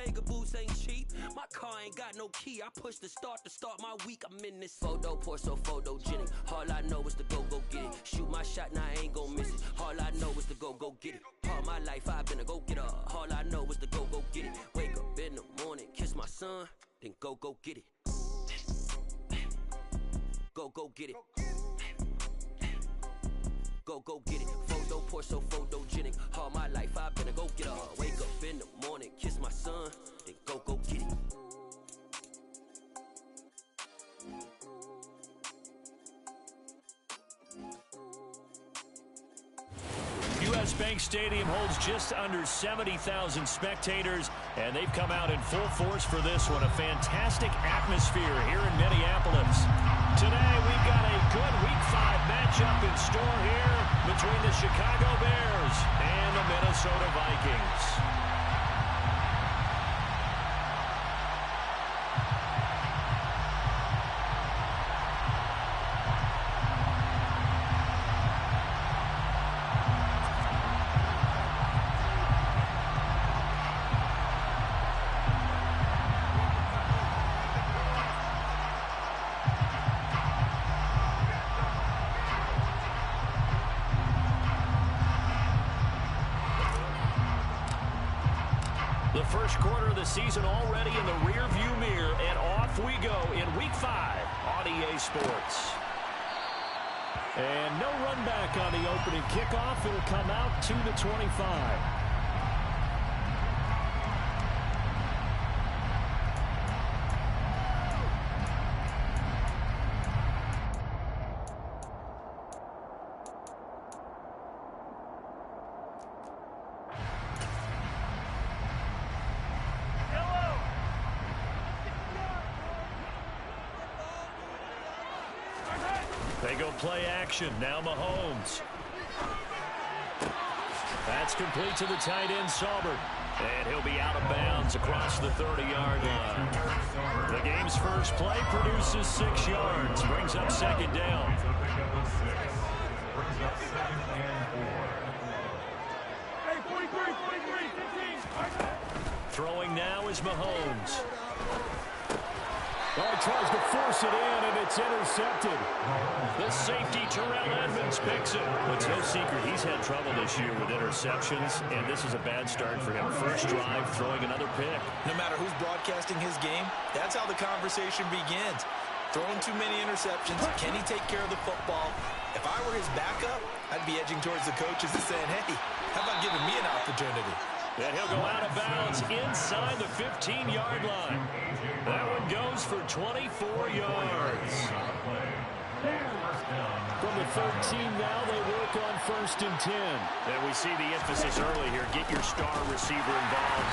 Bottega boots ain't cheap. My car ain't got no key. I push the start to start my week. I'm in this photo, pour so photogenic. All I know is to go get it. Shoot my shot, now I ain't gon' miss it. All I know is to go get it. All my life I've been a go-getter. All I know is to go get it. Wake up in the morning, kiss my son, then go get it. Go get it. Go get it. Photo, pour so photogenic. All my life I've been a go-getter. Wake up in the morning, kiss my son, then go get it. U.S. Bank Stadium holds just under 70,000 spectators, and they've come out in full force for this one. A fantastic atmosphere here in Minneapolis. Today, we've got a good Week 5 matchup in store here between the Chicago Bears and the Minnesota Vikings. The first quarter of the season already in the rear-view mirror, and off we go in Week 5 on EA Sports. And no run back on the opening kickoff. It'll come out to the 25. They go play action. Now Mahomes. That's complete to the tight end, Saubert. And he'll be out of bounds across the 30-yard line. The game's first play produces 6 yards. Brings up second down. Throwing now is Mahomes. Oh, tries to force it in, and it's intercepted. The safety, Terrell Edmonds, picks it. But it's no secret he's had trouble this year with interceptions, and this is a bad start for him. First drive, throwing another pick. No matter who's broadcasting his game, that's how the conversation begins. Throwing too many interceptions. Can he take care of the football? If I were his backup, I'd be edging towards the coaches and saying, hey, how about giving me an opportunity? And he'll go out of bounds inside the 15-yard line. That one goes for 24 yards. From the 13 now, they work on 1st and 10. And we see the emphasis early here. Get your star receiver involved,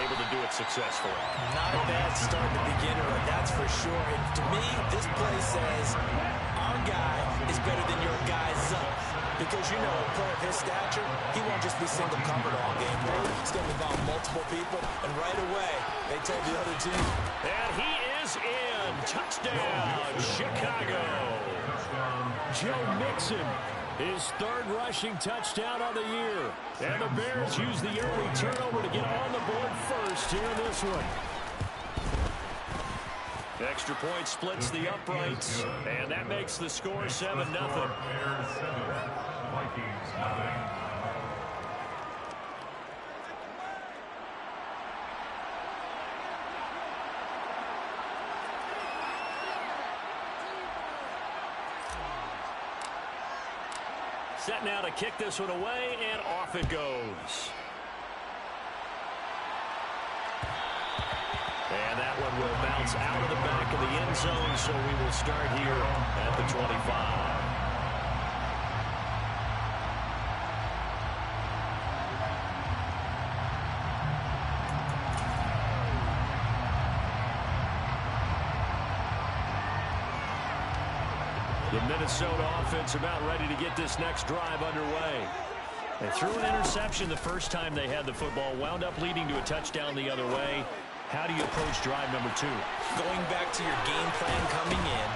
able to do it successfully. Not a bad start to begin with, that's for sure. And to me, this play says, our guy is better than your guy's up. Because, you know, a player of his stature, he won't just be single covered all game long. He's going to involve multiple people, and right away, they told the other team. And he is in. Touchdown, Chicago. Joe Mixon, his 3rd rushing touchdown on the year. And the Bears use the early turnover to get on the board first here in this one. Extra point splits the uprights, and that makes the score 7-0. Set now to kick this one away, and off it goes. And that one will bounce out of the back of the end zone, so we will start here at the 25. The Minnesota offense about ready to get this next drive underway. They threw an interception the first time they had the football, wound up leading to a touchdown the other way. How do you approach drive number 2? Going back to your game plan coming in,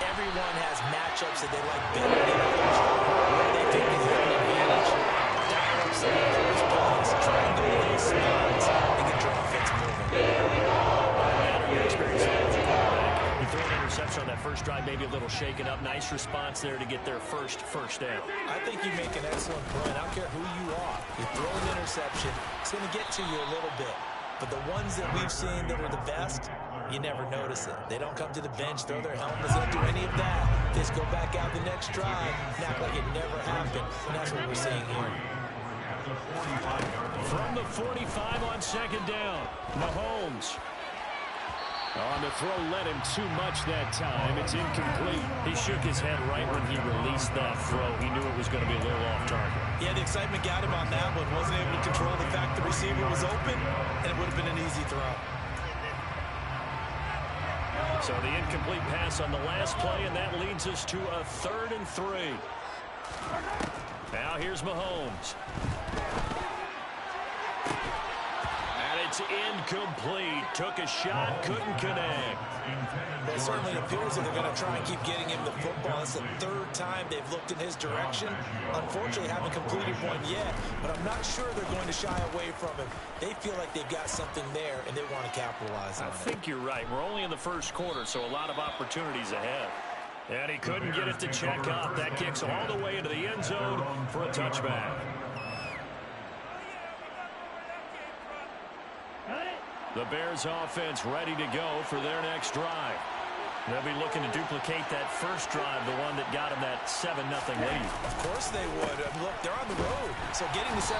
everyone has matchups that they like better than others, where they think they have an advantage. Dial up some of those plays, try and go to those spots, and get your offense moving. shaken up. Nice response there to get their first down. I think you make an excellent point. I don't care who you are. You throw an interception, it's going to get to you a little bit. But the ones that we've seen that are the best, you never notice it. They don't come to the bench, throw their helmets, they don't do any of that. They just go back out the next drive and act like it never happened. And that's what we're seeing here. From the 45 on second down, Mahomes. On the throw, led him too much that time. It's incomplete. He shook his head right when he released that throw. He knew it was going to be a little off target. Yeah, the excitement got him on that one. Wasn't able to control the fact the receiver was open, and it would have been an easy throw. So the incomplete pass on the last play, and that leads us to a 3rd and 3. Now here's Mahomes. It's incomplete. Took a shot, couldn't connect. Well, it certainly appears that they're going to try and keep getting him the football. It's the 3rd time they've looked in his direction. Unfortunately, haven't completed one yet, but I'm not sure they're going to shy away from him. They feel like they've got something there, and they want to capitalize on it. I think you're right. We're only in the first quarter, so a lot of opportunities ahead. And he couldn't get it to check up. That kicks all the way into the end zone for a touchback. The Bears offense ready to go for their next drive. They'll be looking to duplicate that first drive, the one that got them that 7-0 lead. Of course they would. Look, they're on the road. So getting the 7-0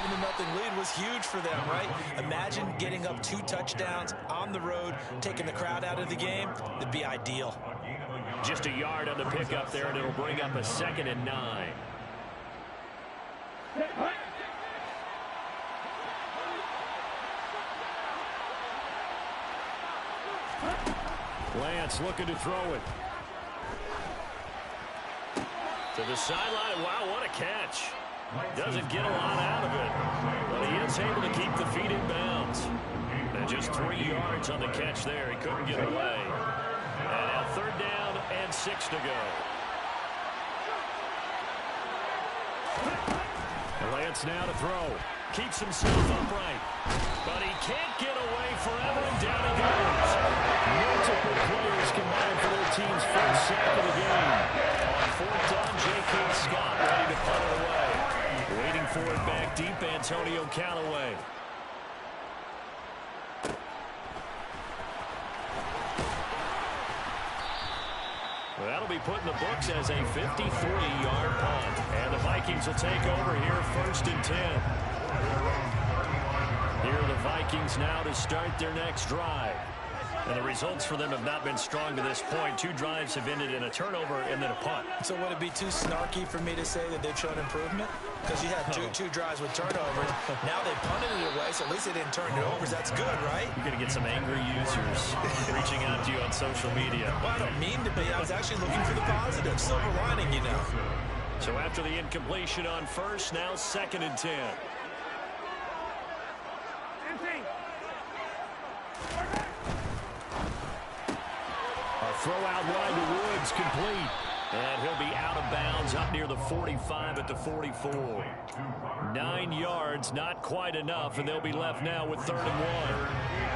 lead was huge for them, right? Imagine getting up 2 touchdowns on the road, taking the crowd out of the game. That'd be ideal. Just a yard on the pickup there, and it'll bring up a 2nd and 9. Lance looking to throw it. To the sideline. Wow, what a catch. Doesn't get a lot out of it, but he is able to keep the feet in bounds. And just 3 yards on the catch there. He couldn't get away. And now 3rd down and 6 to go. Lance now to throw. Keeps himself upright. But he can't get away forever, and down he goes. Multiple players combined for their team's first sack of the game. On 4th down, J.K. Scott ready to punt it away. Waiting for it back deep, Antonio Callaway. Well, that'll be put in the books as a 53-yard punt. And the Vikings will take over here 1st and 10. Here are the Vikings now to start their next drive. And the results for them have not been strong to this point. 2 drives have ended in a turnover and then a punt. So would it be too snarky for me to say that they've shown improvement? Because you had two drives with turnovers. Now they punted it away, so at least they didn't turn it over. That's good, right? You're going to get some angry users reaching out to you on social media. Well, I don't mean to be. I was actually looking for the positive. Silver lining, you know. So after the incompletion on 1st, now 2nd and 10. Throw out wide to Woods, complete. And he'll be out of bounds up near the 45 at the 44. 9 yards, not quite enough, and they'll be left now with 3rd and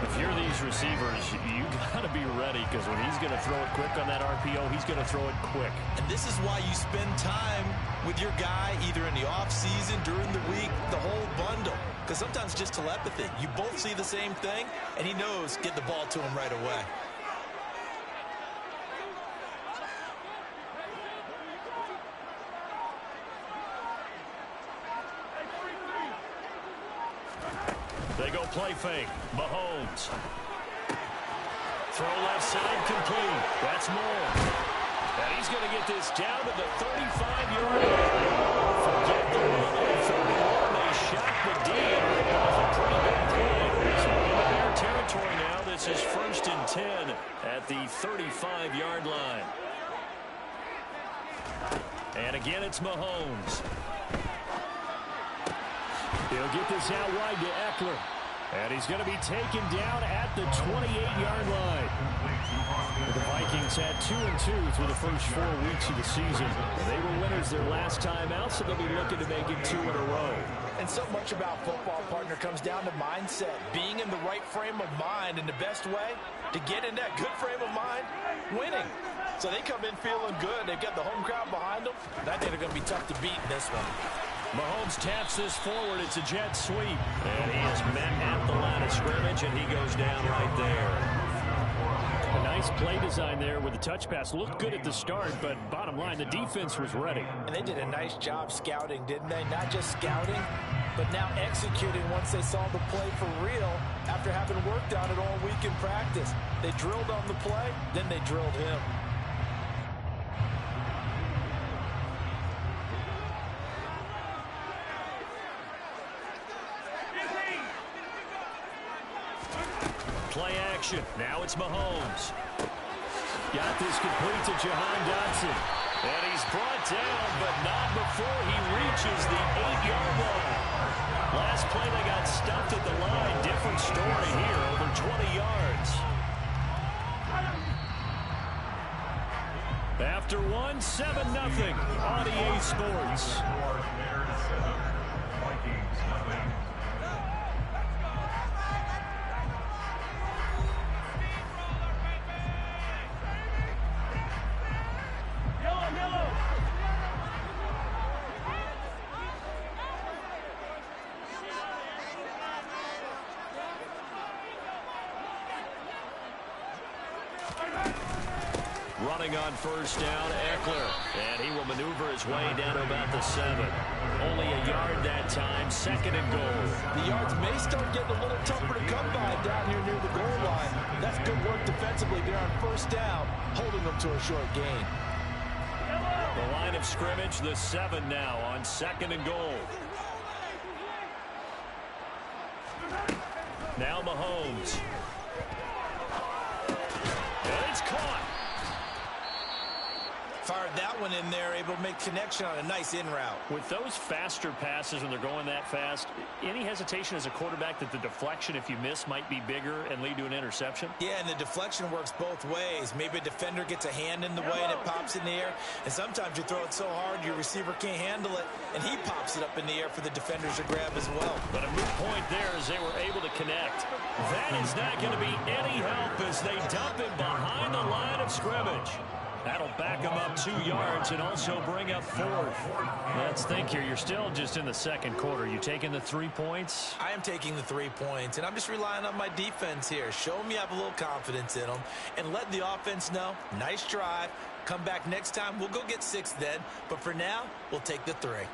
1. If you're these receivers, you got to be ready, because when he's going to throw it quick on that RPO, he's going to throw it quick. And this is why you spend time with your guy, either in the offseason, during the week, the whole bundle. Because sometimes just telepathy. You both see the same thing, and he knows get the ball to him right away. They go play fake. Mahomes. Throw left side, complete. That's more. And he's going to get this down to the 35-yard line. Forget the 1-31. They shot the D and ripped off a pretty big play. So in their territory now, this is 1st and 10 at the 35-yard line. And again, it's Mahomes. He'll get this out wide to Eckler. And he's going to be taken down at the 28-yard line. The Vikings had 2-2 through the first 4 weeks of the season. They were winners their last time out, so they'll be looking to make it 2 in a row. And so much about football, partner, comes down to mindset. Being in the right frame of mind, and the best way to get in that good frame of mind, winning. So they come in feeling good. They've got the home crowd behind them. And I think they're going to be tough to beat in this one. Mahomes taps this forward. It's a jet sweep. And he is met at the line of scrimmage, and he goes down right there. A nice play design there with the touch pass. Looked good at the start, but bottom line, the defense was ready. And they did a nice job scouting, didn't they? Not just scouting, but now executing once they saw the play for real after having worked on it all week in practice. They drilled on the play, then they drilled him. Play action. Now it's Mahomes. Got this complete to Jahan Dotson. And he's brought down, but not before he reaches the 8-yard line. Last play, they got stuffed at the line. Different story here, over 20 yards. After one, 7-0 on EA Sports. Running on first down, Eckler. And he will maneuver his way down to about the 7. Only a yard that time, 2nd and goal. The yards may start getting a little tougher to come by down here near the goal line. That's good work defensively there on first down, holding them to a short gain. The line of scrimmage, the 7 now on 2nd and goal. Now Mahomes. And it's caught. Fired that one in there, able to make connection on a nice in route. With those faster passes when they're going that fast, any hesitation as a quarterback that the deflection, if you miss, might be bigger and lead to an interception? Yeah, and the deflection works both ways. Maybe a defender gets a hand in the way and it pops in the air. And sometimes you throw it so hard your receiver can't handle it, and he pops it up in the air for the defenders to grab as well. But a moot point there as they were able to connect. That is not going to be any help as they dump him behind the line of scrimmage. That'll back him up 2 yards and also bring up 4th. Let's think here. You're still just in the 2nd quarter. You taking the 3 points? I am taking the 3 points, and I'm just relying on my defense here. Show them you have a little confidence in them, and let the offense know, nice drive. Come back next time. We'll go get 6 then. But for now, we'll take the 3.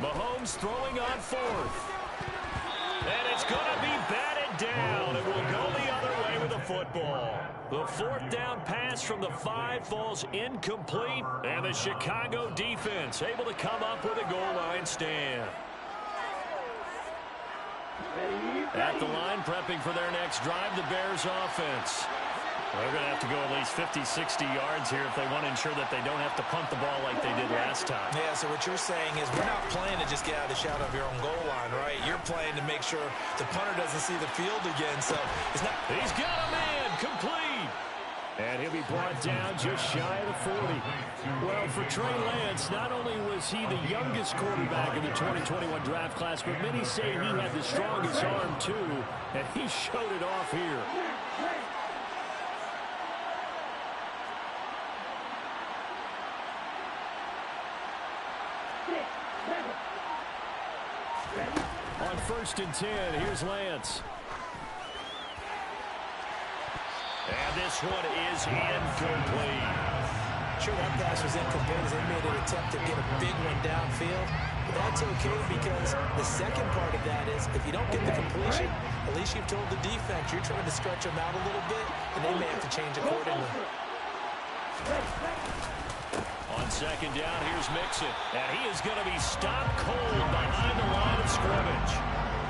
Mahomes throwing on 4th. And it's going to be batted down. It will go the other way with the football. The 4th down pass from the 5 falls incomplete. And the Chicago defense able to come up with a goal line stand. At the line, prepping for their next drive, the Bears offense. They're going to have to go at least 50, 60 yards here if they want to ensure that they don't have to punt the ball like they did last time. Yeah, so what you're saying is we're not playing to just get out of the shadow of your own goal line, right? You're playing to make sure the punter doesn't see the field again, so it's not... He's got a man, complete. And he'll be brought down just shy of the 40. Well, for Trey Lance, not only was he the youngest quarterback in the 2021 draft class, but many say he had the strongest arm, too, and he showed it off here. On 1st and 10, here's Lance. And this one is incomplete. Sure, that pass was incomplete as they made an attempt to get a big one downfield. But that's okay because the second part of that is if you don't get the completion, at least you've told the defense you're trying to stretch them out a little bit, and they may have to change accordingly. On second down, here's Mixon. And he is going to be stopped cold behind the line of scrimmage.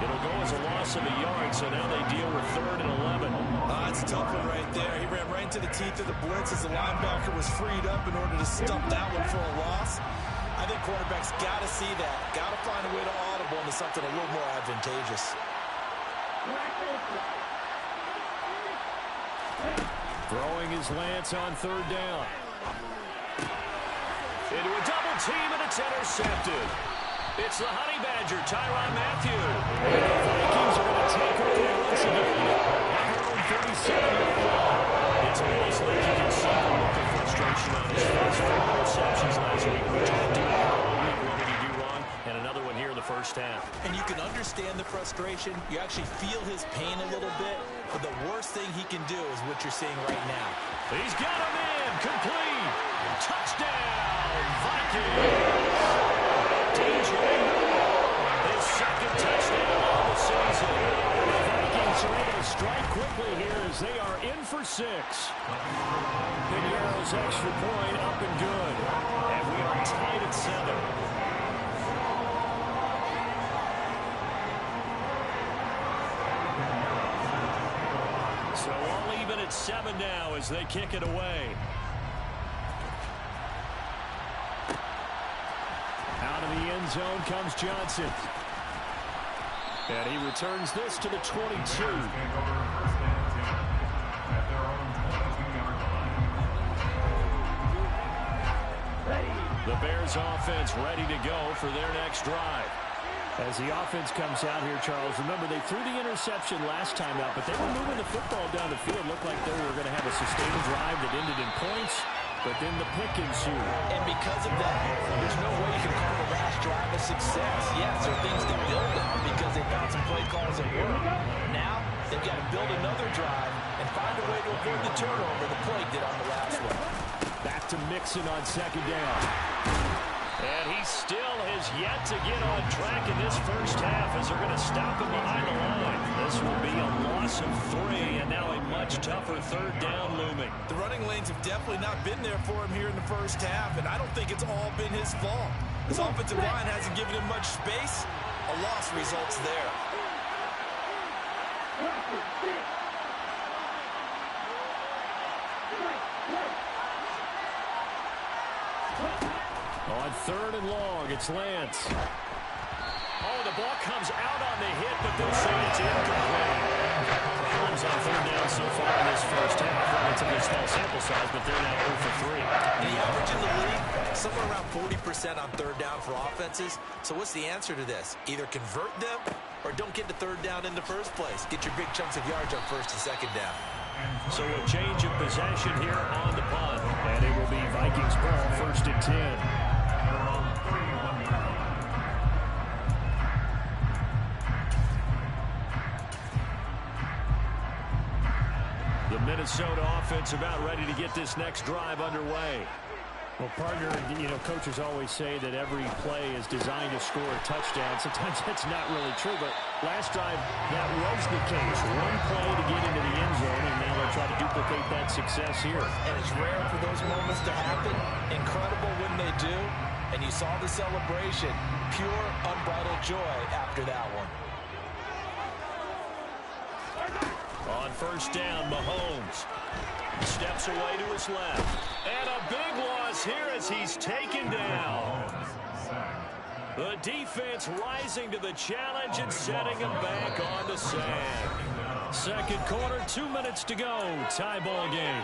It'll go as a loss of a yard, so now they deal with 3rd and 11. That's a tough one right there. He ran right into the teeth of the blitz as the linebacker was freed up in order to stump that one for a loss. I think quarterbacks got to see that. Got to find a way to audible into something a little more advantageous. Throwing is Lance on 3rd down. Into a double team, and it's intercepted. It's the Honey Badger, Tyrann Mathieu. And the Vikings are going to take over once again. At their own 37-yard line. It's almost like you can see the look of frustration on his face. 4 interceptions last week, which I do all week. What did he do wrong? And another one here in the first half. And you can understand the frustration. You actually feel his pain a little bit. But the worst thing he can do is what you're seeing right now. He's got him in. Complete. Touchdown, Vikings. His second touchdown of the season. The Vikings are able to strike quickly here as they are in for 6. Pinheiro's extra point up and good. And we are tied at 7. So all even at 7 now as they kick it away. Out of the end zone comes Johnson. And he returns this to the 22. The Bears offense ready to go for their next drive. As the offense comes out here, Charles, remember they threw the interception last time out, but they were moving the football down the field. Looked like they were going to have a sustained drive that ended in points, but then the pick ensued. And because of that, there's no way you can call the last drive a success. Yes, there are things to build on because they found some play calls that work. Now, they've got to build another drive and find a way to avoid the turnover the play did on the last one. Back to Mixon on second down. And he still has yet to get on track in this first half as they're going to stop him behind the line. This will be a loss of 3, and now a much tougher 3rd down looming. The running lanes have definitely not been there for him here in the first half, and I don't think it's all been his fault. His offensive line hasn't given him much space. A loss results there. On 3rd and long, it's Lance. Oh, the ball comes out on the hit, but they'll say it's incomplete. Problems on 3rd down so far in this first half. Relatively small sample size, but they're now 0 for 3. And the average in the league, somewhere around 40% on 3rd down for offenses. So what's the answer to this? Either convert them or don't get to 3rd down in the first place. Get your big chunks of yards on 1st and 2nd down. So a change of possession here on the punt. And it will be Vikings ball 1st and 10. The Minnesota offense about ready to get this next drive underway. Well, partner, coaches always say that every play is designed to score a touchdown. Sometimes that's not really true, but last drive, that was the case. One play to get into the end zone, and now they'll try to duplicate that success here. And it's rare for those moments to happen. Incredible when they do. And you saw the celebration. Pure, unbridled joy after that one. On 1st down, Mahomes steps away to his left. And a big loss here as he's taken down. The defense rising to the challenge and setting him back on the sand. Second quarter, 2 minutes to go. Tie ball game.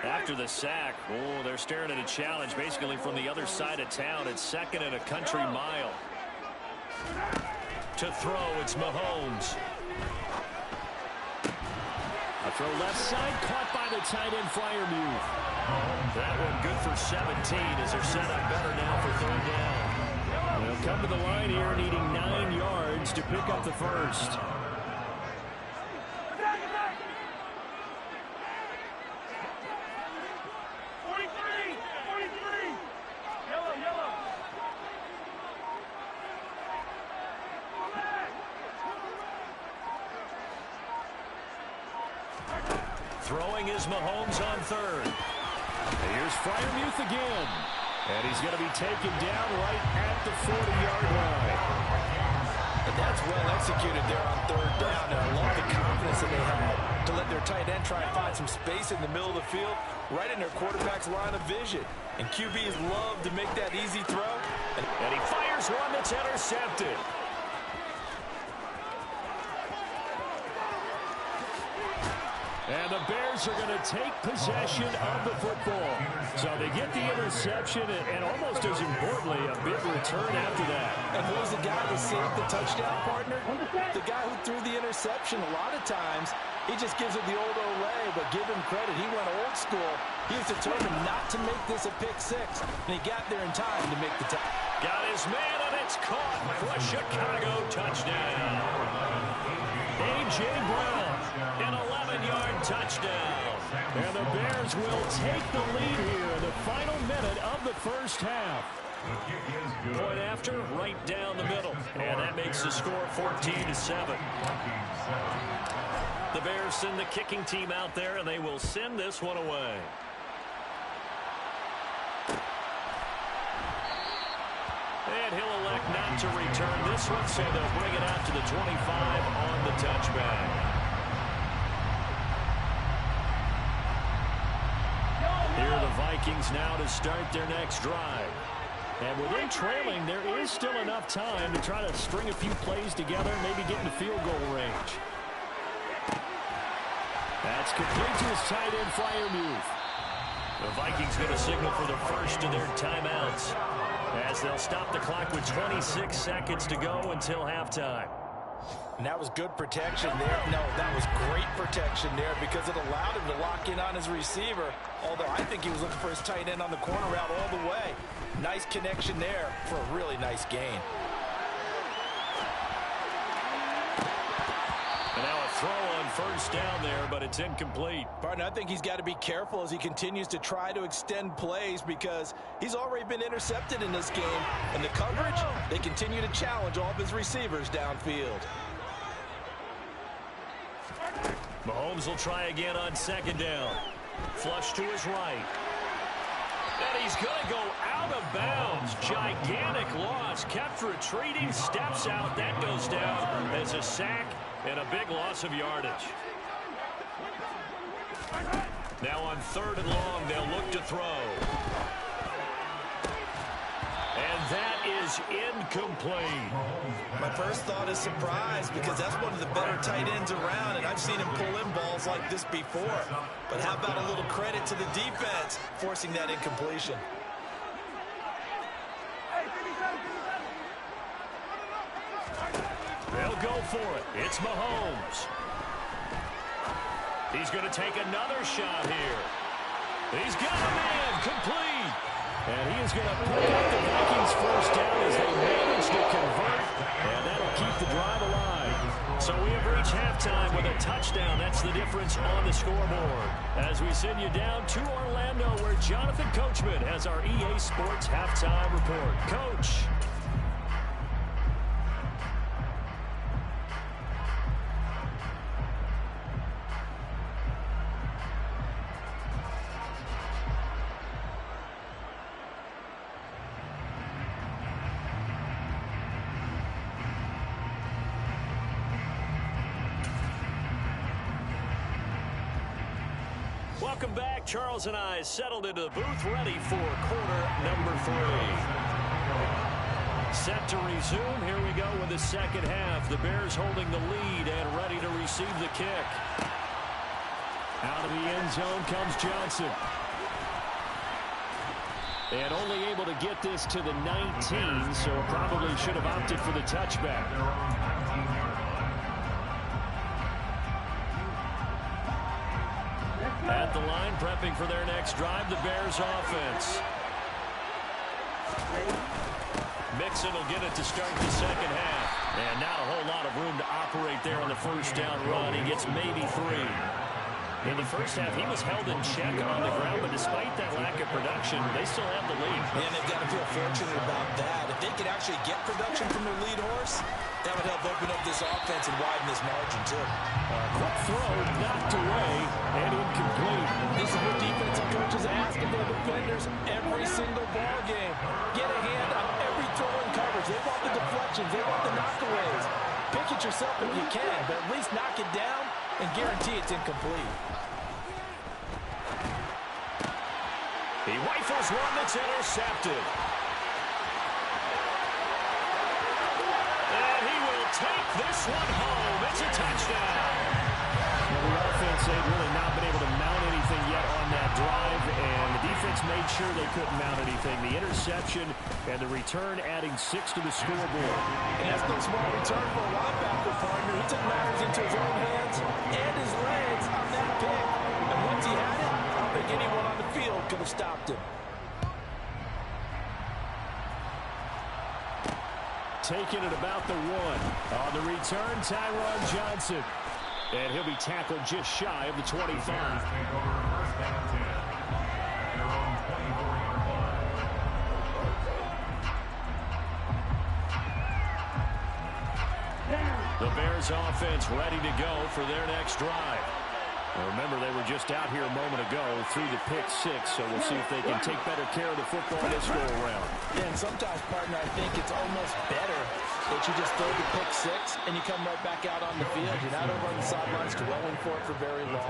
After the sack, they're staring at a challenge basically from the other side of town. It's 2nd and a country mile. To throw, it's Mahomes. A throw left side, caught by the tight end Freiermuth. That one good for 17 as they're set up better now for 3rd down. They'll come to the line here needing 9 yards to pick up the first. Throwing is Mahomes on third. And here's Freiermuth again. And he's going to be taken down right at the 40-yard line. And that's well executed there on third down. And I love the confidence that they had to let their tight end try and find some space in the middle of the field, right in their quarterback's line of vision. And QBs love to make that easy throw. And he fires one that's intercepted. And the Bears are going to take possession of the football. So they get the interception and almost as importantly, a big return after that. And who's the guy that saved the touchdown, partner? The guy who threw the interception. A lot of times, he just gives it the old Olay, but give him credit. He went old school. He was determined not to make this a pick six, and he got there in time to make the touchdown. Got his man, and it's caught for a Chicago touchdown. A.J. Brown, an 11-yard touchdown. And the Bears will take the lead here in the final minute of the first half. Point after, right down the middle. And that makes the score 14-7. The Bears send the kicking team out there, and they will send this one away. And he'll elect not to return this one, so they'll bring it out to the 25 on the touchback. Here are the Vikings now to start their next drive. And within trailing, there is still enough time to try to string a few plays together and maybe get into field goal range. That's complete to his tight end, Freiermuth. The Vikings going to signal for the first of their timeouts, as they'll stop the clock with 26 seconds to go until halftime. And that was good protection there. No, that was great protection there because it allowed him to lock in on his receiver, although I think he was looking for his tight end on the corner route all the way. Nice connection there for a really nice gain. And now a throw on first down there, but it's incomplete. Partner, I think he's got to be careful as he continues to try to extend plays because he's already been intercepted in this game. And the coverage, they continue to challenge all of his receivers downfield. Mahomes will try again on second down. Flush to his right. And he's going to go out of bounds. Gigantic loss. Kept retreating. Steps out. That goes down as a sack and a big loss of yardage. Now on third and long, they'll look to throw. And that is incomplete. My first thought is surprise because that's one of the better tight ends around, and I've seen him pull in balls like this before. But how about a little credit to the defense forcing that incompletion? They'll go for it. It's Mahomes. He's going to take another shot here. He's got a man complete. And he is going to pick up the Vikings first down as they manage to convert. And that'll keep the drive alive. So we have reached halftime with a touchdown. That's the difference on the scoreboard. As we send you down to Orlando, where Jonathan Coachman has our EA Sports halftime report. Coach. Welcome back. Charles and I settled into the booth, ready for quarter number 3. Set to resume. Here we go with the second half. The Bears holding the lead and ready to receive the kick. Out of the end zone comes Johnson. And only able to get this to the 19, so probably should have opted for the touchback. At the line, prepping for their next drive, the Bears offense. Mixon will get it to start the second half. And not a whole lot of room to operate there on the first down run. He gets maybe 3. In the first half, he was held in check on the ground, but despite that lack of production, they still have the lead. And they've got to feel fortunate about that. If they could actually get production from their lead horse, That would help open up this offense and widen this margin, too. Quick throw, knocked away, and incomplete. This is what defensive coaches ask of their defenders every single ball game. Get a hand on every throw in coverage. They want the deflections. They want the knockaways. Pick it yourself if you can, but at least knock it down and guarantee it's incomplete. He rifles one that's intercepted. And he will take this one home. It's a touchdown. Well, the offense ain't really not been able to mount anything yet on that drive, and the defense made sure they couldn't mount anything. The interception and the return adding 6 to the scoreboard. And that's no small return for a linebacker partner. He took matters into his own hands and his legs on that pick. And once he had it, I don't think anyone on the field could have stopped him. Taking it about the 1. On the return, Tyron Johnson. And he'll be tackled just shy of the 25. The Bears offense ready to go for their next drive. Remember, they were just out here a moment ago through the pick 6, so we'll see if they can take better care of the football this go-around. Yeah, and sometimes, partner, I think it's almost better that you just throw the pick 6 and you come right back out on the field. You're not over on the sidelines dwelling for it for very long.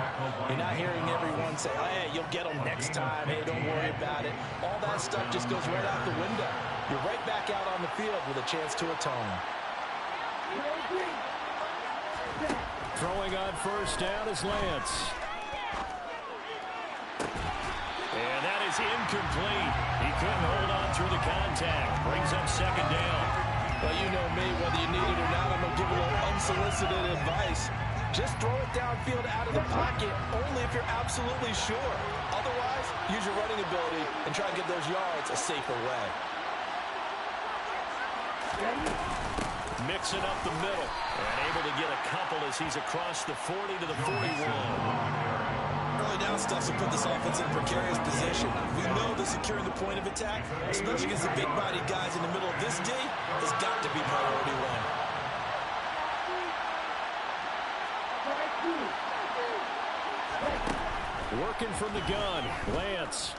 You're not hearing everyone say, oh, hey, you'll get them next time. Hey, don't worry about it. All that stuff just goes right out the window. You're right back out on the field with a chance to atone. Throwing on first down is Lance. And that is incomplete. He couldn't hold on through the contact. Brings up second down. Well, you know me, whether you need it or not, I'm going to give a little unsolicited advice. Just throw it downfield out of the pocket, only if you're absolutely sure. Otherwise, use your running ability and try and get those yards a safer way. Mixing up the middle and able to get a couple as he's across the 40 to the 41. Early down stuff will put this offense in a precarious position. We know that securing the point of attack, especially against the big-bodied guys in the middle of this D, has got to be priority 1. Working from the gun, Lance.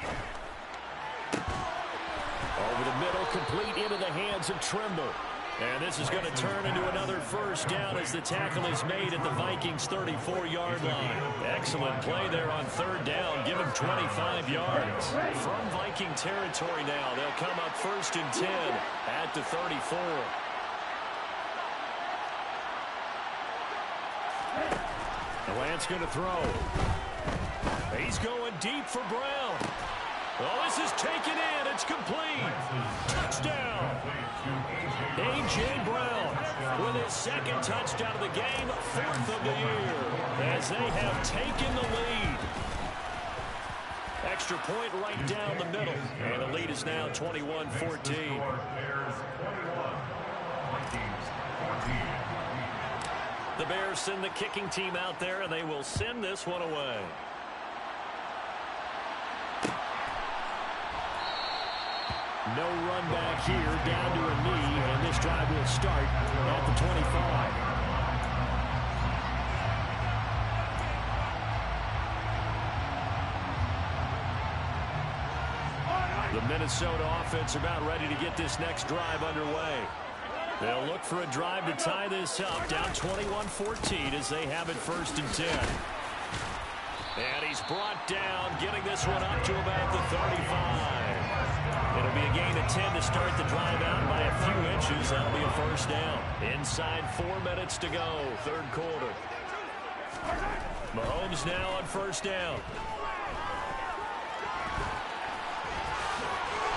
Over the middle, complete into the hands of Trimble. And this is going to turn into another first down as the tackle is made at the Vikings' 34-yard line. Excellent play there on third down. Give him 25 yards. From Viking territory now, they'll come up first and 10 at the 34. Lance going to throw. He's going deep for Brown. Oh, this is taken in. It's complete. Touchdown. A.J. Brown with his second touchdown of the game, 4th of the year, as they have taken the lead. Extra point right down the middle, and the lead is now 21-14. The Bears send the kicking team out there, and they will send this one away. No run back here, down to a knee, and this drive will start at the 25. The Minnesota offense about ready to get this next drive underway. They'll look for a drive to tie this up, down 21-14 as they have it first and 10. And he's brought down, getting this one up to about the 35. It'll be a gain of 10 to start the drive out by a few inches. That'll be a first down. Inside 4 minutes to go, third quarter. Mahomes now on first down.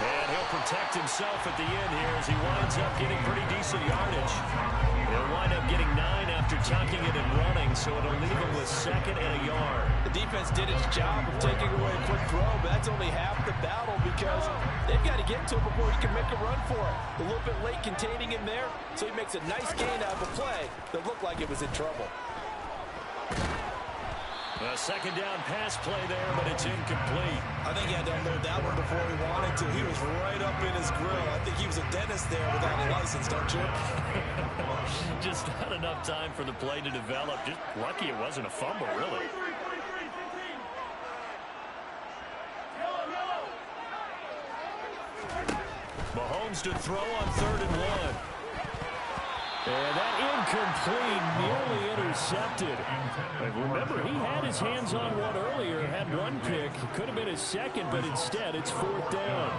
And he'll protect himself at the end here as he winds up getting pretty decent yardage. He'll wind up getting 9 after tucking it and running, so it'll leave him with second and a yard. The defense did its job of taking away a quick throw, but that's only half the battle because they've got to get to it before he can make a run for it. A little bit late containing him there, so he makes a nice gain out of a play that looked like it was in trouble. A second down pass play there, but it's incomplete. I think he had to unload that one before he wanted to. He was right up in his his grill. I think he was a dentist there without a license, don't you? Just not enough time for the play to develop. Just lucky it wasn't a fumble, really. Mahomes to throw on 3rd and 1. And that incomplete, nearly intercepted. But remember, he had his hands on one earlier, had one pick. It could have been his second, but instead it's 4th down.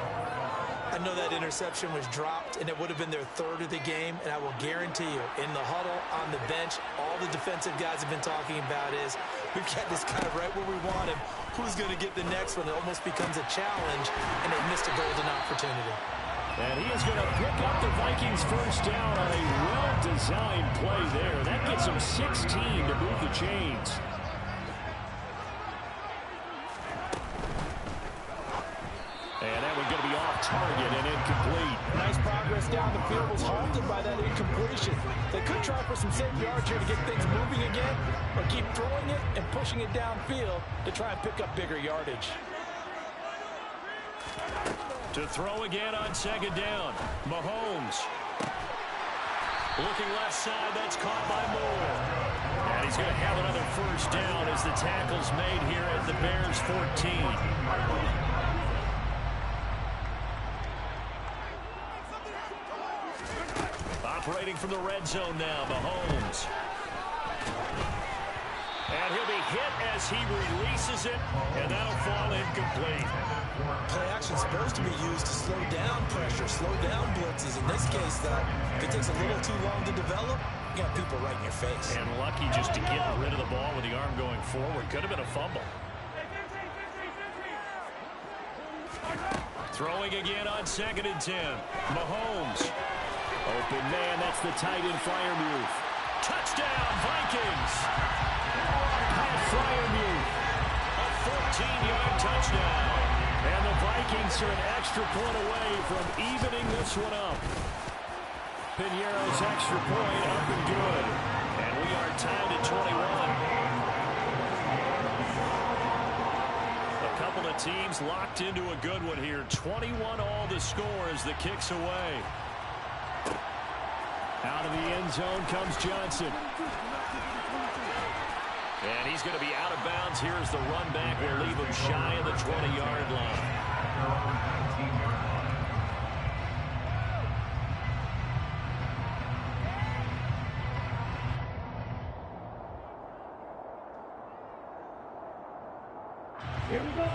I know that interception was dropped, and it would have been their 3rd of the game, and I will guarantee you, in the huddle, on the bench, all the defensive guys have been talking about is, we've got this guy right where we want him. Who's going to get the next one? It almost becomes a challenge, and they missed a golden opportunity. And he is going to pick up the Vikings' first down on a well-designed play there. That gets him 16 to move the chains. And that one's going to be off target and incomplete. Nice progress down the field was halted by that incompletion. They could try for some safe yards here to get things moving again, or keep throwing it and pushing it downfield to try and pick up bigger yardage. To throw again on 2nd down. Mahomes. Looking left side, that's caught by Moore. And he's going to have another first down as the tackle's made here at the Bears' 14. Operating from the red zone now, Mahomes. And he'll be hit as he releases it, and that'll fall incomplete. Play action's supposed to be used to slow down pressure, slow down blitzes. In this case, though, if it takes a little too long to develop, you got people right in your face. And lucky just to get rid of the ball with the arm going forward. Could have been a fumble. Throwing again on 2nd and 10. Mahomes. Open man, that's the tight end flyer move. Touchdown, Vikings! Pat Fryermuth, a 14-yard touchdown. And the Vikings are an extra point away from evening this one up. Piñeiro's extra point up and good. And we are tied at 21. A couple of teams locked into a good one here. 21 all the score as the kick's away. Out of the end zone comes Johnson. And he's going to be out of bounds. Here's the run back. We'll leave him shy of the 20-yard line.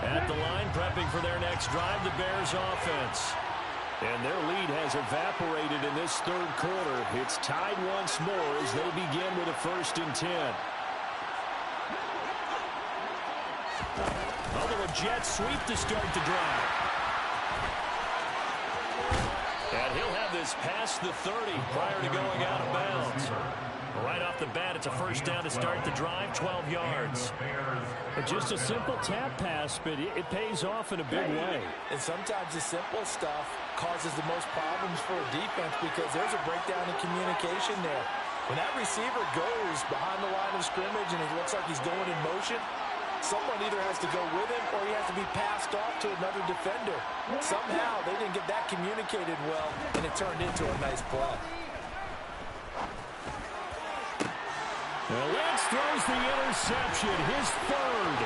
At the line, prepping for their next drive, the Bears offense. And their lead has evaporated in this 3rd quarter. It's tied once more as they begin with a 1st and 10. A little jet sweep to start the drive. And he'll have this past the 30 prior to going out of bounds. Right off the bat, it's a first down to start the drive, 12 yards. And just a simple tap pass, but it pays off in a big way. And sometimes the simple stuff causes the most problems for a defense because there's a breakdown in communication there. When that receiver goes behind the line of scrimmage and it looks like he's going in motion, someone either has to go with him or he has to be passed off to another defender. Somehow they didn't get that communicated well, and it turned into a nice play. Well, Lance throws the interception, his 3rd.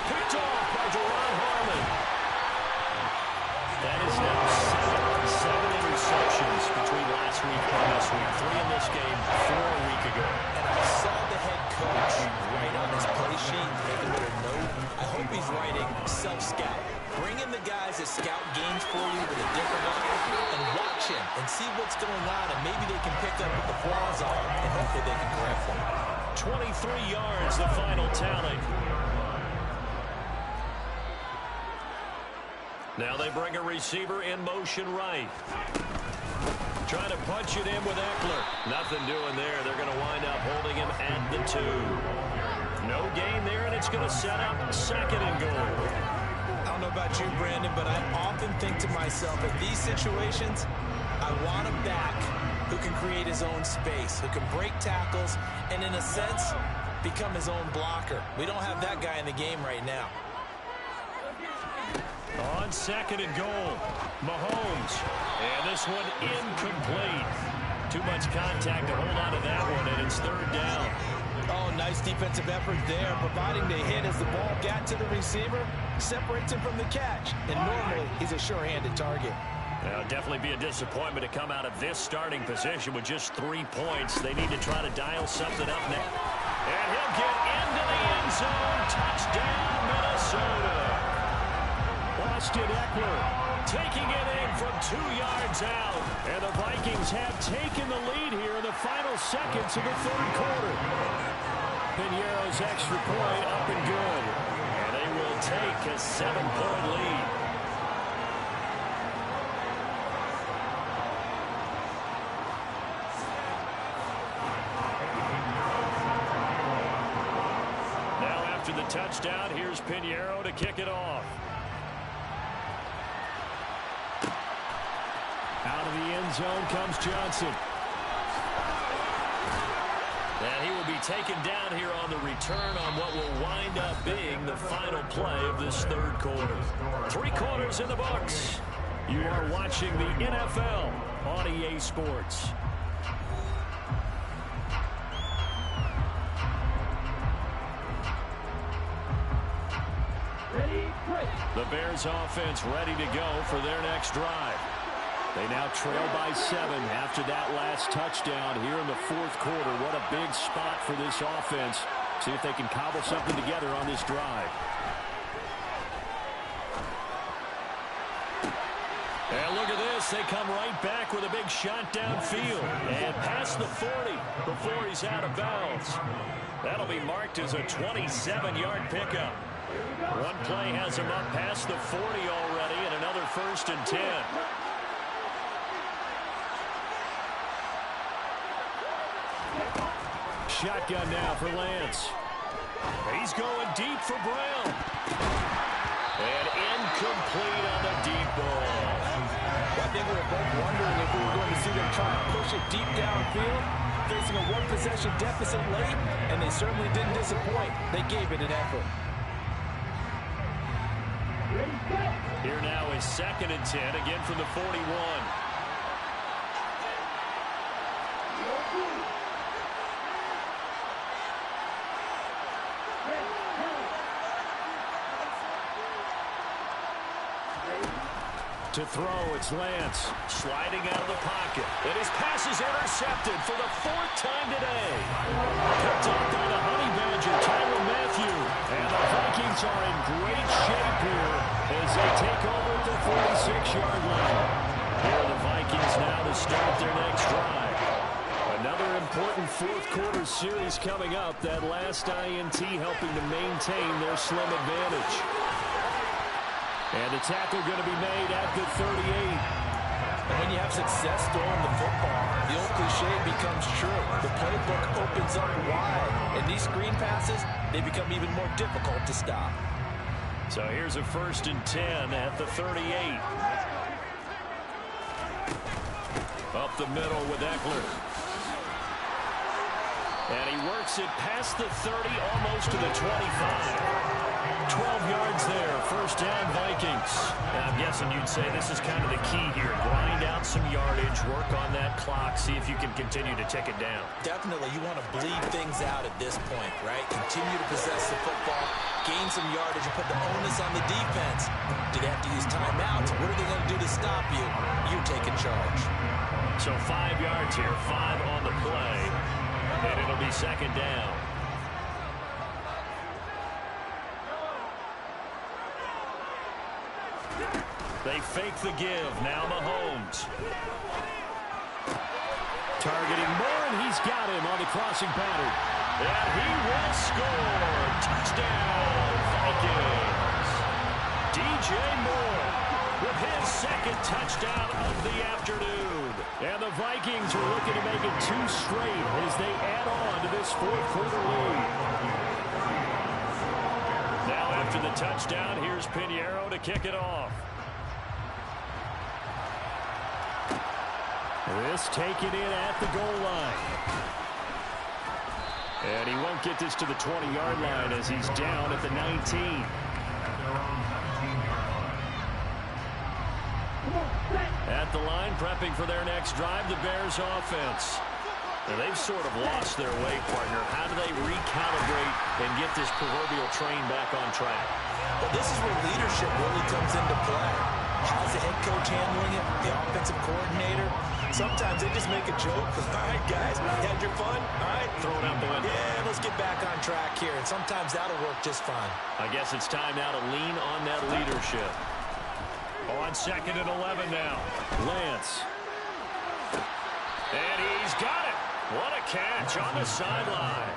Picked off by Deron Harmon. That is now 7 interceptions between last week and this week. 3 in this game, 4 a week ago. And I saw the head coach write on his play sheet, make a little note. I hope he's writing self-scout. Bring in the guys that scout games for you with a different eye and watch him and see what's going on, and maybe they can pick up what the flaws are and hopefully they can correct them. 23 yards, the final tally. Now they bring a receiver in motion right. Trying to punch it in with Eckler. Nothing doing there. They're going to wind up holding him at the 2. No gain there, and it's going to set up 2nd and goal. I don't know about you, Brandon, but I often think to myself, in these situations, I want a back who can create his own space, who can break tackles, and in a sense, become his own blocker. We don't have that guy in the game right now. On second and goal, Mahomes. And this one incomplete. Too much contact to hold on to that one, and it's third down. Oh, nice defensive effort there, providing the hit as the ball got to the receiver, separates him from the catch, and normally he's a sure-handed target. Definitely be a disappointment to come out of this starting position with just 3 points. They need to try to dial something up now. And he'll get into the end zone. Touchdown, Minnesota. Austin Eckler taking it in from 2 yards out. And the Vikings have taken the lead here in the final seconds of the third quarter. Piñeiro's extra point up and good. And they will take a 7-point lead. Now after the touchdown, here's Piñeiro to kick it off. Out of the end zone comes Johnson. And he will be taken down here on the return on what will wind up being the final play of this third quarter. 3 quarters in the books. You are watching the NFL on EA Sports. The Bears offense ready to go for their next drive. They now trail by 7 after that last touchdown here in the fourth quarter. What a big spot for this offense. See if they can cobble something together on this drive. And look at this. They come right back with a big shot downfield. And past the 40 before he's out of bounds. That'll be marked as a 27-yard pickup. One play has him up past the 40 already, and another 1st and 10. Shotgun now for Lance. He's going deep for Brown. And incomplete on the deep ball. I think we were both wondering if we were going to see them try to push it deep downfield, facing a one-possession deficit late, and they certainly didn't disappoint. They gave it an effort. Here now is 2nd and 10, again from the 41. To throw, it's Lance. Sliding out of the pocket. And his pass is intercepted for the 4th time today. Picked up by the Honey Badger, Tyrann Mathieu. And the Vikings are in great shape here as they take over at the 46-yard line. Here are the Vikings now to start their next drive. Another important fourth quarter series coming up. That last INT helping to maintain their slim advantage. And the tackle going to be made at the 38. And when you have success throwing the football, the old cliche becomes true. The playbook opens up wide. And these screen passes, they become even more difficult to stop. So here's a 1st and 10 at the 38. Up the middle with Eckler. And he works it past the 30, almost to the 25. 12 yards there, 1st down Vikings. And I'm guessing you'd say this is kind of the key here. Grind out some yardage, work on that clock, see if you can continue to tick it down. Definitely, you want to bleed things out at this point, right? Continue to possess the football, gain some yardage, and put the onus on the defense. Do they have to use timeouts? What are they going to do to stop you? You take in charge. So 5 yards here, 5 on the play, and it'll be 2nd down. They fake the give. Now Mahomes. Targeting Moore, and he's got him on the crossing pattern. And he will score. Touchdown, Vikings. DJ Moore with his 2nd touchdown of the afternoon. And the Vikings are looking to make it 2 straight as they add on to this fourth quarter lead. Now after the touchdown, here's Piñeiro to kick it off. This taken in at the goal line. And he won't get this to the 20-yard line as he's down at the 19. at the line, prepping for their next drive, the Bears offense. Now, they've sort of lost their way, partner. How do they recalibrate and get this proverbial train back on track? Well, this is where leadership really comes into play. How's the head coach handling it? The offensive coordinator? Sometimes they just make a joke. All right, guys, you had your fun? All right. Throw it out the window. Yeah, let's get back on track here. And sometimes that'll work just fine. I guess it's time now to lean on that leadership. On 2nd and 11 now. Lance. And he's got it. What a catch on the sideline.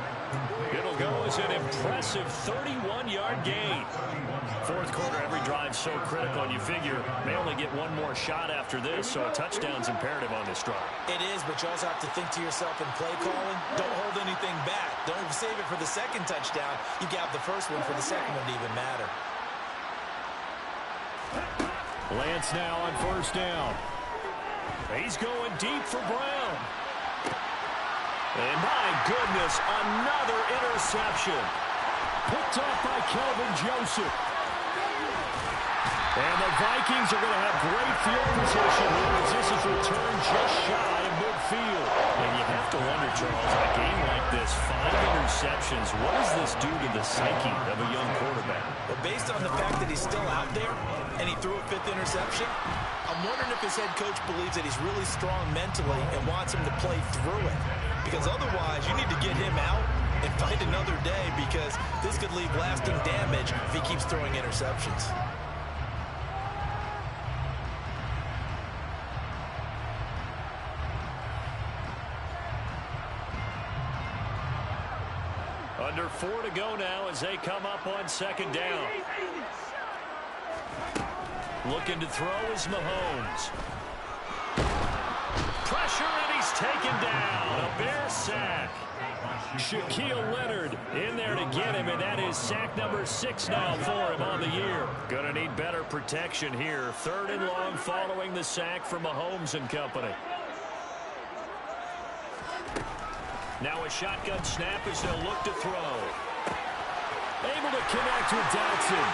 It'll go as an impressive 31-yard gain. Fourth quarter, every drive so critical, and you figure they only get one more shot after this, so a touchdown's imperative on this drive. It is, but you also have to think to yourself in play calling, don't hold anything back. Don't save it for the second touchdown. You got the first one for the second one to even matter. Lance now on 1st down. He's going deep for Brown. And my goodness, another interception. Picked off by Kelvin Joseph. And the Vikings are going to have great field position here as this is returned just shy of midfield. And you have to wonder, Charles, in a game like this, 5 interceptions, what does this do to the psyche of a young quarterback? Well, based on the fact that he's still out there and he threw a 5th interception, I'm wondering if his head coach believes that he's really strong mentally and wants him to play through it. Because otherwise, you need to get him out and find another day, because this could leave lasting damage if he keeps throwing interceptions. Under 4 to go now as they come up on 2nd down. Looking to throw is Mahomes. Pressure, and he's taken down. A Bear sack. Shaquille Leonard in there to get him, and that is sack number 6 now for him on the year. Gonna need better protection here. 3rd and long following the sack from Mahomes and company. Now a shotgun snap as they'll look to throw. Able to connect with Dotson.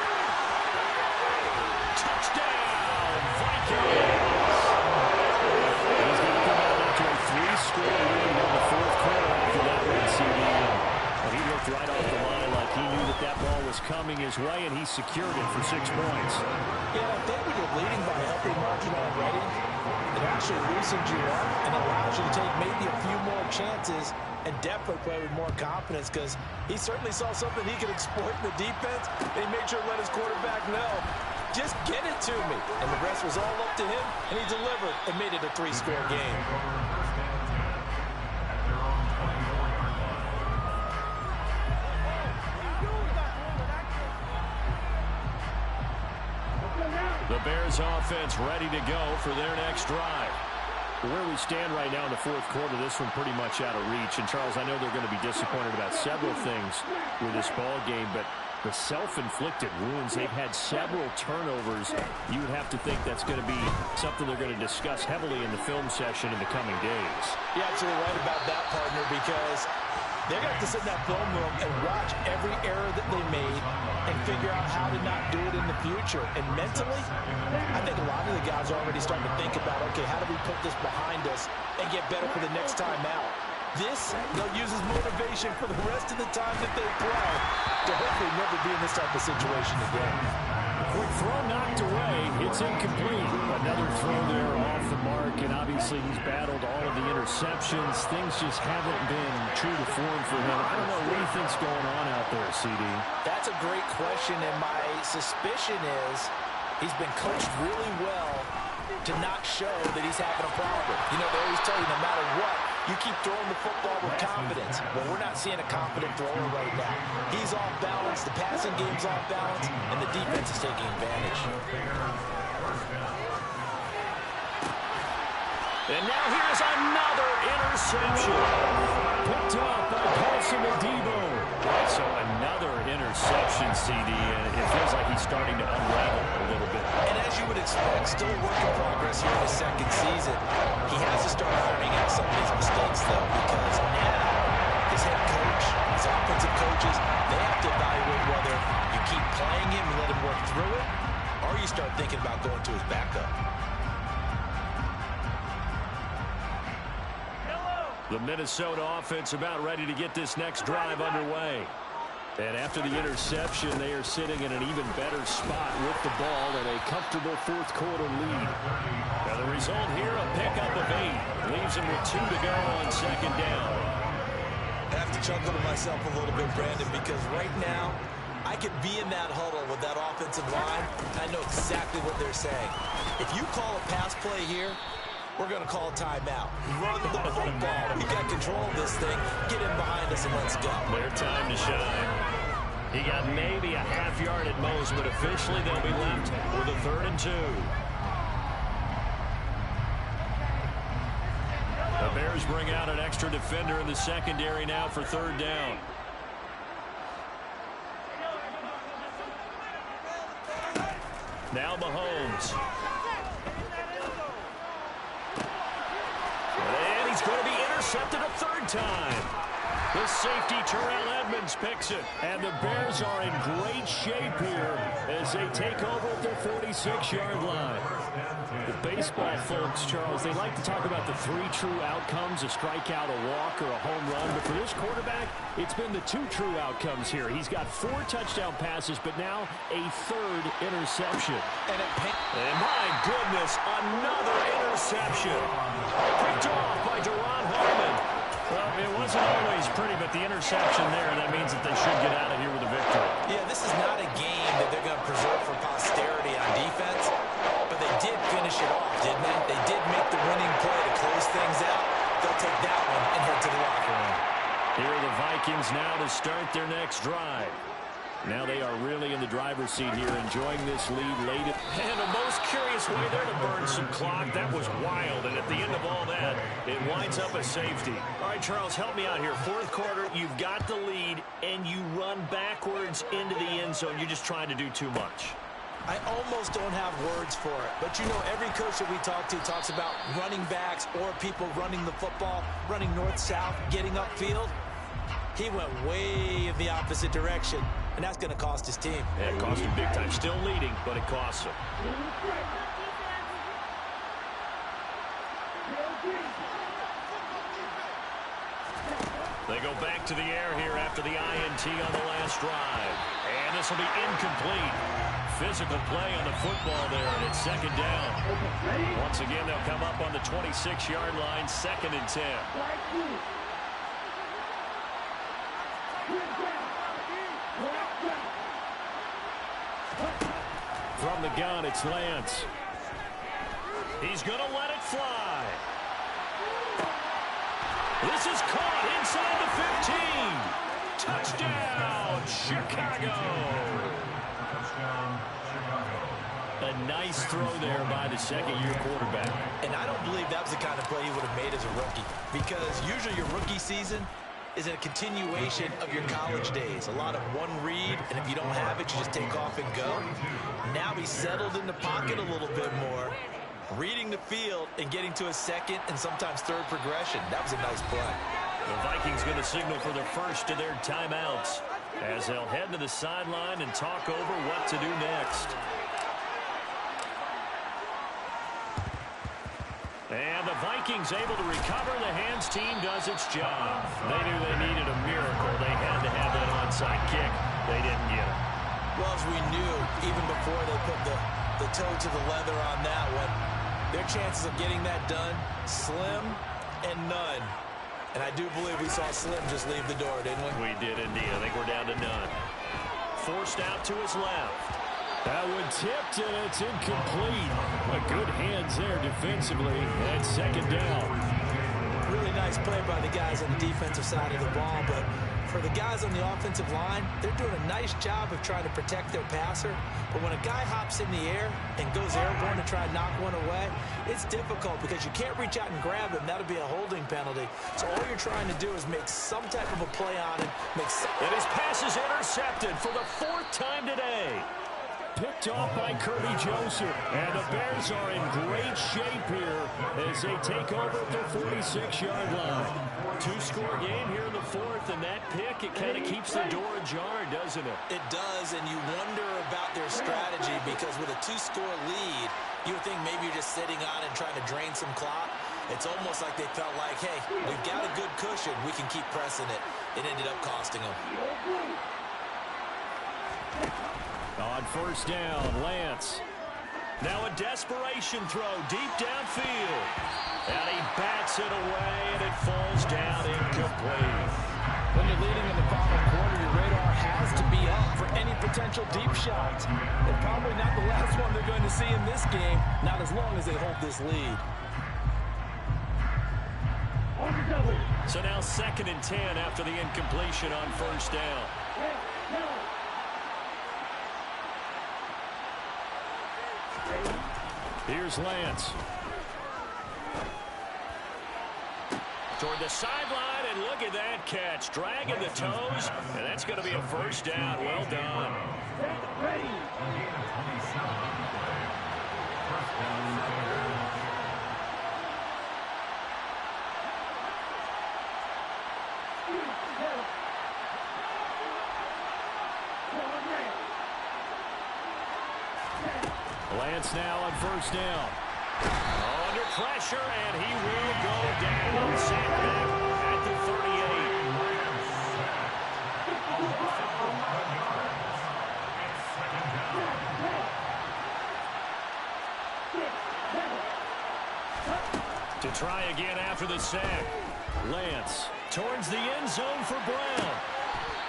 Touchdown, Vikings! He's going to come out to a 3-score lead in the 4th quarter after that one, CD. Well, he looked right off the line like he knew that that ball was coming his way, and he secured it for 6 points. Yeah, I think when you're leading by a healthy margin already, it actually loosens you up and allows you to take maybe a few more chances and definitely play with more confidence, because he certainly saw something he could exploit in the defense, and he made sure to let his quarterback know, just get it to me. And the rest was all up to him, and he delivered and made it a 3-score game. The Bears offense ready to go for their next drive. Where we stand right now in the 4th quarter, this one pretty much out of reach. And, Charles, I know they're going to be disappointed about several things with this ball game, but the self-inflicted wounds, they've had several turnovers. You would have to think that's going to be something they're going to discuss heavily in the film session in the coming days. You're absolutely right about that, partner, because they're going to have to sit in that film room and watch every error that they made and figure out how to not do it in the future. And mentally, I think a lot of the guys are already starting to think about, okay, how do we put this behind us and get better for the next time out? This, they'll use as motivation for the rest of the time that they play to hopefully never be in this type of situation again. Quick throw knocked away. It's incomplete. Another throw there off the mark, and obviously he's battled all of the interceptions. Things just haven't been true to form for him. I don't know what he thinks going on out there, CD. That's a great question, and my suspicion is he's been coached really well to not show that he's having a problem. You know, they always tell you no matter what, you keep throwing the football with confidence. But we're not seeing a confident thrower right now. He's off balance, the passing game's off balance, and the defense is taking advantage. And now here's another interception. Picked up by Paulson Adebo. So another interception, CD, and it feels like he's starting to unravel a little bit. And as you would expect, still a work in progress here in his 2nd season. He has to start ironing out some of his mistakes, though, because now his head coach, his offensive coaches, they have to evaluate whether you keep playing him and let him work through it, or you start thinking about going to his backup. The Minnesota offense about ready to get this next drive underway. And after the interception, they are sitting in an even better spot with the ball and a comfortable fourth quarter lead. Now the result here, a pickup of 8. Leaves them with 2 to go on second down. I have to chuckle to myself a little bit, Brandon, because right now I could be in that huddle with that offensive line. I know exactly what they're saying. If you call a pass play here, we're going to call a timeout. Run the football. We got control of this thing. Get in behind us and let's go. Their time to shine. He got maybe a half yard at most, but officially they'll be left with a 3rd and 2. The Bears bring out an extra defender in the secondary now for 3rd down. Now Mahomes. And he's going to be intercepted a 3rd time. The safety, Terrell Edmonds, picks it. And the Bears are in great shape here as they take over at their 46-yard line. The baseball folks, Charles, they like to talk about the 3 true outcomes, a strikeout, a walk, or a home run. But for this quarterback, it's been the 2 true outcomes here. He's got 4 touchdown passes, but now a 3rd interception. And my goodness, another interception. Picked off by Deron Harmon. Well, it wasn't always pretty, but the interception there, that means that they should get out of here with a victory. Yeah, this is not a game that they're going to preserve for posterity on defense, but they did finish it off, didn't they? They did make the winning play to close things out. They'll take that one and head to the locker room. Here are the Vikings now to start their next drive. Now they are really in the driver's seat here, enjoying this lead late. And the most curious way there to burn some clock. That was wild, and at the end of all that, it winds up a safety. All right, Charles, help me out here. 4th quarter, you've got the lead, and you run backwards into the end zone. You're just trying to do too much. I almost don't have words for it, but you know every coach that we talk to talks about running backs or people running the football, running north-south, getting upfield. He went way in the opposite direction, and that's going to cost his team. Yeah, it cost him big time. Still leading, but it costs him. They go back to the air here after the INT on the last drive. And this will be incomplete. Physical play on the football there, and it's 2nd down. Once again, they'll come up on the 26-yard line, 2nd and 10. From the gun, it's Lance. He's going to let it fly. This is caught inside the 15. Touchdown, Chicago. A nice throw there by the 2nd-year quarterback. And I don't believe that was the kind of play he would have made as a rookie, because usually your rookie season is a continuation of your college days. A lot of one read, and if you don't have it, you just take off and go. Now he's settled in the pocket a little bit more, reading the field and getting to a 2nd and sometimes 3rd progression. That was a nice play. The Vikings going to signal for the first of their timeouts as they'll head to the sideline and talk over what to do next. And the Vikings able to recover. The hands team does its job. They knew they needed a miracle. They had to have that onside kick. They didn't get it. Well, as we knew, even before they put the toe to the leather on that one, their chances of getting that done, slim and none. And I do believe we saw Slim just leave the door, didn't we? We did indeed. I think we're down to none. Forced out to his left. That one tipped, and it's incomplete. But good hands there defensively. And 2nd down. Really nice play by the guys on the defensive side of the ball, but for the guys on the offensive line, they're doing a nice job of trying to protect their passer. But when a guy hops in the air and goes airborne to try and knock one away, it's difficult because you can't reach out and grab him. That'll be a holding penalty. So all you're trying to do is make some type of a play on him. And his pass is intercepted for the 4th time today. Picked off by Kirby Joseph. And the Bears are in great shape here as they take over at their 46-yard line. 2-score game here in the 4th, and that pick, it kind of keeps the door ajar, doesn't it? It does, and you wonder about their strategy because with a 2-score lead, you would think maybe you're just sitting on and trying to drain some clock. It's almost like they felt like, hey, we've got a good cushion. We can keep pressing it. It ended up costing them. On first down, Lance. Now a desperation throw deep downfield. And he bats it away, and it falls down incomplete. When you're leading in the final quarter, your radar has to be up for any potential deep shots. And probably not the last one they're going to see in this game, not as long as they hold this lead. So now 2nd and 10 after the incompletion on first down. Here's Lance. Toward the sideline, and look at that catch. Dragging the toes, and that's going to be a first down. Well done. Lance now on first down. Under pressure, and he will go down. Sacked back at the 38. To try again after the sack. Lance towards the end zone for Brown.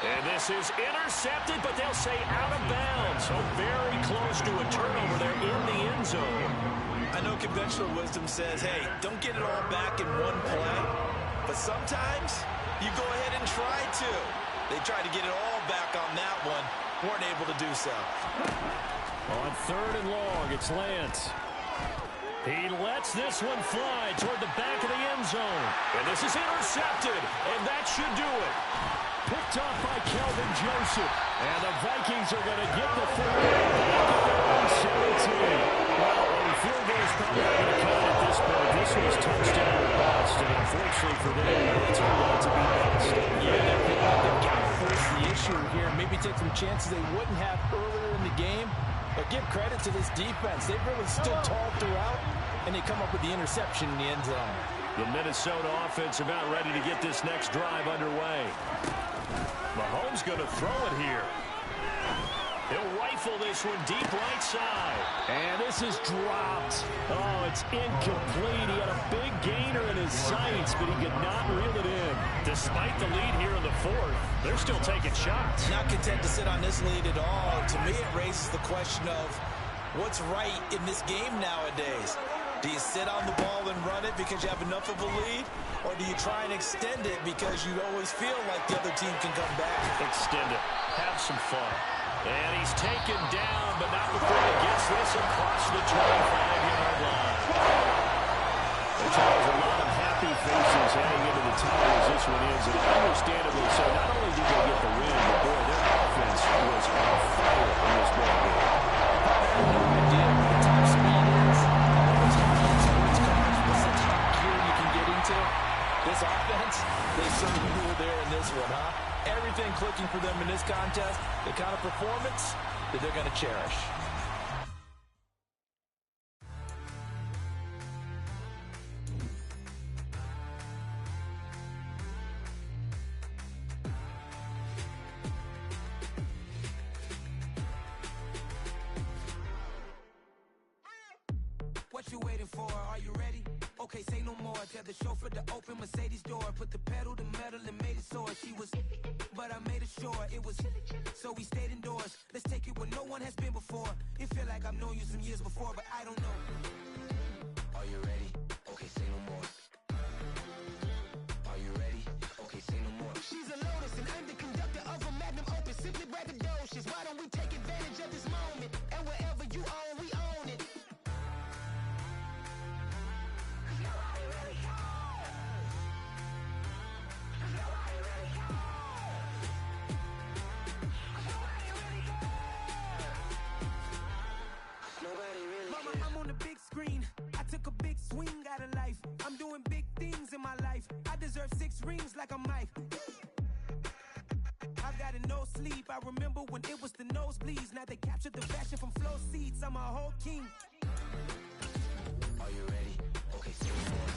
And this is intercepted, but they'll say out of bounds. So very close to a turnover there in the end zone. I know conventional wisdom says, hey, don't get it all back in one play. But sometimes you go ahead and try to. They tried to get it all back on that one. Weren't able to do so. On 3rd and long, it's Lance. He lets this one fly toward the back of the end zone. And this is intercepted, and that should do it. Picked off by Kelvin Joseph. And the Vikings are going to get the football back at their own 17. Well, a field goal is probably not going to count at this point. This was touchdown or bust, and unfortunately for them, it turned out to be bust. Yeah, they've got to force the issue here. Maybe take some chances they wouldn't have earlier in the game. But give credit to this defense. They've really stood tall throughout, and they come up with the interception in the end zone. The Minnesota offense about ready to get this next drive underway. Mahomes going to throw it here. He'll rifle this one deep right side. And this is dropped. Oh, it's incomplete. He had a big gainer in his sights, but he could not reel it in. Despite the lead here in the 4th, they're still taking shots. Not content to sit on this lead at all. To me, it raises the question of what's right in this game nowadays. Do you sit on the ball and run it because you have enough of a lead? Or do you try and extend it because you always feel like the other team can come back? Extend it. Have some fun. And he's taken down, but not before he gets this across the 25-yard line. There's a lot of happy faces heading into the time as this one is, and understandably so. Not only did they get the win, but boy, their offense was on fire in this ball game. The top speed is always happens in which cars. What's the top gear you can get into? This offense, they certainly were there in this one, huh? Everything clicking for them in this contest, the kind of performance that they're going to cherish. What you waiting for? Are you ready? Okay, say no more. Tell the chauffeur to open Mercedes door. Put the pedal to metal and made it soar. She was, but I made it sure it was. So we stayed indoors. Let's take it where no one has been before. It feel like I've known you some years before, but I don't know. Are you ready? Okay, say no more. Are you ready? Okay, say no more. She's a Lotus and I'm the conductor of a Magnum Opus. Simply braggadocious. Why don't we take advantage of this moment? And wherever you own, we own it. I'm on the big screen. I took a big swing out of life. I'm doing big things in my life. I deserve 6 rings like a Mike. I've got no sleep. I remember when it was the nosebleeds. Now they captured the fashion from flow seats. I'm a whole king. Are you ready? Okay, say no more.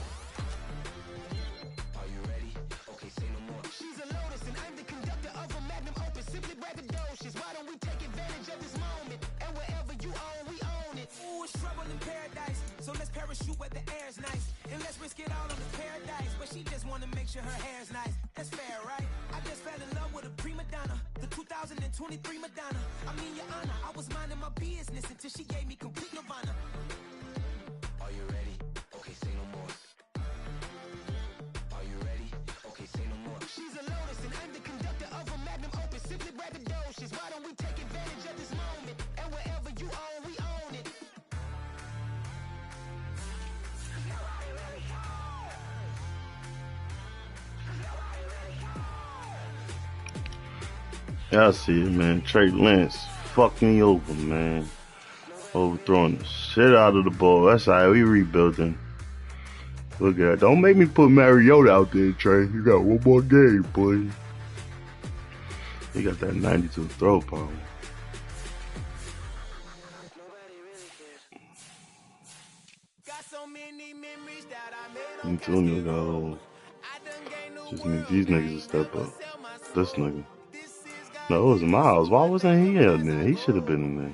get all of the paradise, but she just wanna make sure her hair's nice. That's fair, right? I just fell in love with a prima donna, the 2023 Madonna. I mean, Your Honor, I was minding my business until she gave me complete nirvana. Are you ready? Okay, say no more. Are you ready? Okay, say no more. She's a lotus and I'm the conductor of a magnum opus. Simply braggadocious. Why don't we take advantage of this moment? And wherever you own, we own it. Yeah, I see it, man. Trey Lance fucked me over, man. Overthrowing the shit out of the ball. That's how we rebuilding. Look at that. Don't make me put Mariota out there, Trey. You got one more game, boy. He got that 92 throw power. Antonio got a little. Just need these niggas to step up. This nigga. No, it was Miles. Why wasn't he in there? He should have been in there.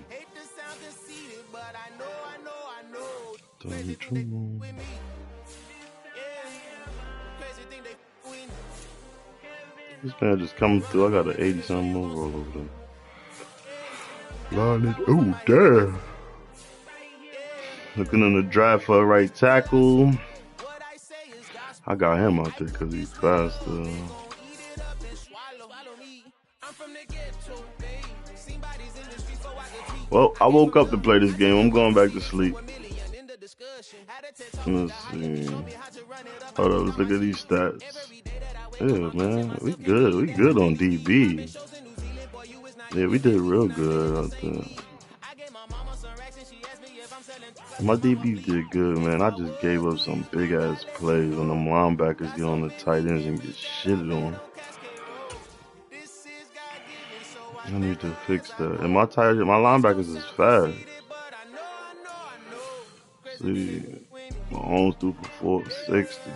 This man just coming through. I got an 80-something overall over there. Oh, damn. Looking in the draft for a right tackle. I got him out there because he's faster. Well, I woke up to play this game. I'm going back to sleep. Let's see. Hold on, let's look at these stats. Yeah, man, we good. We good on DB. Yeah, we did real good out there. My DB did good, man. I just gave up some big-ass plays when them linebackers get on the tight ends and get shitted on. I need to fix that. And my linebackers is fast. See, Mahomes threw for 460.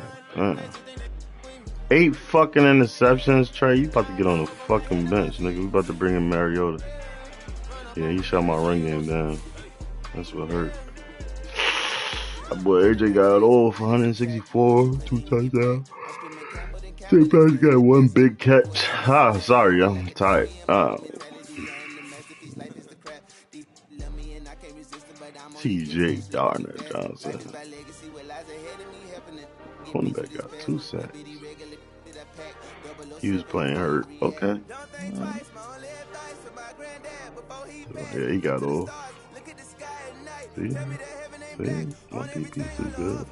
8 fucking interceptions, Trey. You about to get on the fucking bench, nigga. We about to bring in Mariota. Yeah, he shut my run game down. That's what hurt. That boy AJ got it all for 164, 2 touchdowns. Sometimes got 1 big catch. Sorry, I'm tired. TJ Johnson. Cornerback got 2 sacks. He was playing hurt. Okay. Yeah, he got off. See? My DP too good.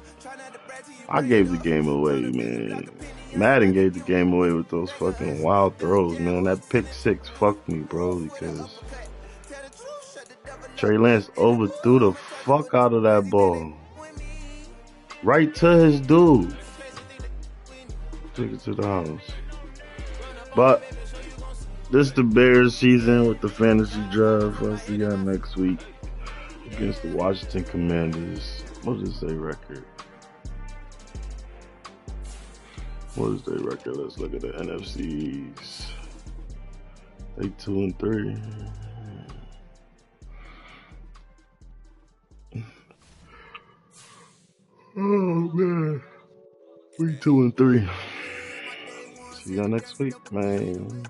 I gave the game away, man. Madden gave the game away with those fucking wild throws, man. That pick 6 fucked me, bro, because Trey Lance overthrew the fuck out of that ball. Right to his dude. Took it to the house. But this is the Bears season with the fantasy draft. I'll see y'all next week against the Washington Commanders. What does they record? What is their record? Let's look at the NFCs. They 2-3. Oh man, we 2-3. See y'all next week, man.